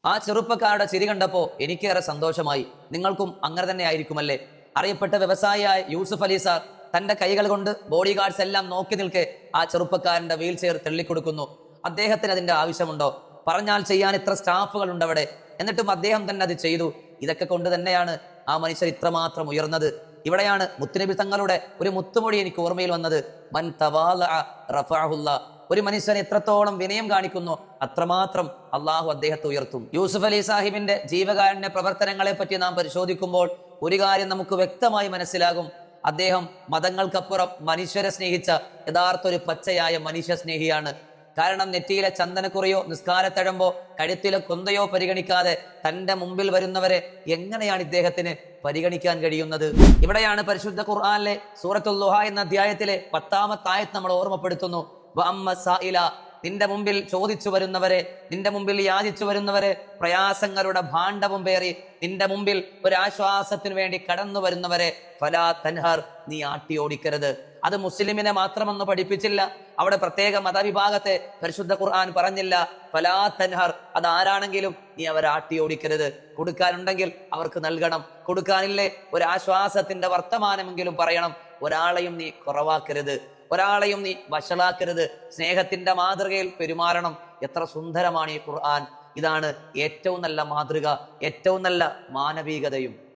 ആ ചെറുപ്പക്കാരുടെ ചിരി കണ്ടപ്പോൾ എനിക്കേറെ സന്തോഷമായി. നിങ്ങൾക്കും അങ്ങനെ തന്നെ ആയിരിക്കുമല്ലേ? അറിയപ്പെട്ട വ്യവസായിയായ യൂസുഫ് അലി സാർ തന്റെ കൈകൾ കൊണ്ട് ബോഡി ഗാർഡ്സ് എല്ലാം നോക്കി നിൽക്കെ ആ ചെറുപ്പക്കാരന്റെ വീൽ ചെയർ തെള്ളിക്കൊടുക്കുന്നു. അദ്ദേഹത്തിന് അതിന്റെ ആവശ്യമുണ്ടോ? പറഞ്ഞാൽ ചെയ്യാൻ ഇത്ര സ്റ്റാഫുകൾ ഉണ്ട് അവിടെ, എന്നിട്ടും അദ്ദേഹം തന്നെ അത് ചെയ്തു. ഇതൊക്കെ കൊണ്ട് തന്നെയാണ് ആ മനുഷ്യർ ഇത്രമാത്രം ഉയർന്നത്. ഇവിടെയാണ് മുത്തുനബി തങ്ങളുടെ ഒരു മുത്തുമൊഴി എനിക്ക് ഓർമ്മയിൽ വന്നത്. മൻ തവാലഅ റഫഅഹുല്ലാ. ഒരു മനുഷ്യൻ എത്രത്തോളം വിനയം കാണിക്കുന്നു അത്രമാത്രം അള്ളാഹു അദ്ദേഹത്തെ ഉയർത്തും. യൂസുഫ് അലി സാഹിബിന്റെ ജീവകാരുണ്യ പ്രവർത്തനങ്ങളെ പറ്റി നാം പരിശോധിക്കുമ്പോൾ ഒരു കാര്യം നമുക്ക് വ്യക്തമായി മനസ്സിലാകും. അദ്ദേഹം മതങ്ങൾക്കപ്പുറം മനുഷ്യരെ സ്നേഹിച്ച യഥാർത്ഥ ഒരു പച്ചയായ മനുഷ്യ സ്നേഹിയാണ്. കാരണം നെറ്റിയിലെ ചന്ദനക്കുറിയോ നിസ്കാരത്തഴമ്പോ കഴുത്തിലെ കൊന്തയോ പരിഗണിക്കാതെ തന്റെ മുമ്പിൽ വരുന്നവരെ എങ്ങനെയാണ് ഇദ്ദേഹത്തിന് പരിഗണിക്കാൻ കഴിയുന്നത്? ഇവിടെയാണ് പരിശുദ്ധ ഖുർആനിലെ സൂറത്തുൽ ദുഹ എന്ന അധ്യായത്തിലെ 10-ാമത്തെ ആയത്ത് നമ്മൾ ഓർമ്മപ്പെടുത്തുന്നു. നിന്റെ മുമ്പിൽ ചോദിച്ചു വരുന്നവരെ, നിന്റെ മുമ്പിൽ യാചിച്ചു വരുന്നവരെ, പ്രയാസങ്ങളുടെ ഭാണ്ഡവും പേറി നിന്റെ മുമ്പിൽ ഒരു ആശ്വാസത്തിന് വേണ്ടി കടന്നു വരുന്നവരെ ഫലാ തൻഹർ, നീ ആട്ടി ഓടിക്കരുത്. അത് മുസ്ലിമിനെ മാത്രമെന്ന് പഠിപ്പിച്ചില്ല. അവിടെ പ്രത്യേക മതവിഭാഗത്തെ പരിശുദ്ധ ഖുർആൻ പറഞ്ഞില്ല. ഫലാ തൻഹർ, അത് ആരാണെങ്കിലും നീ അവരെ ആട്ടി ഓടിക്കരുത്. കൊടുക്കാനുണ്ടെങ്കിൽ അവർക്ക് നൽകണം. കൊടുക്കാനില്ലേ ഒരു ആശ്വാസത്തിന്റെ വർത്തമാനമെങ്കിലും പറയണം. ഒരാളെയും നീ കുറവാക്കരുത്, ഒരാളെയും നീ വഷളാക്കരുത്. സ്നേഹത്തിന്റെ മാതൃകയിൽ പെരുമാറണം. എത്ര സുന്ദരമാണ് ഈ ഖുർആൻ! ഇതാണ് ഏറ്റവും നല്ല മാതൃക, ഏറ്റവും നല്ല മാനവികതയും.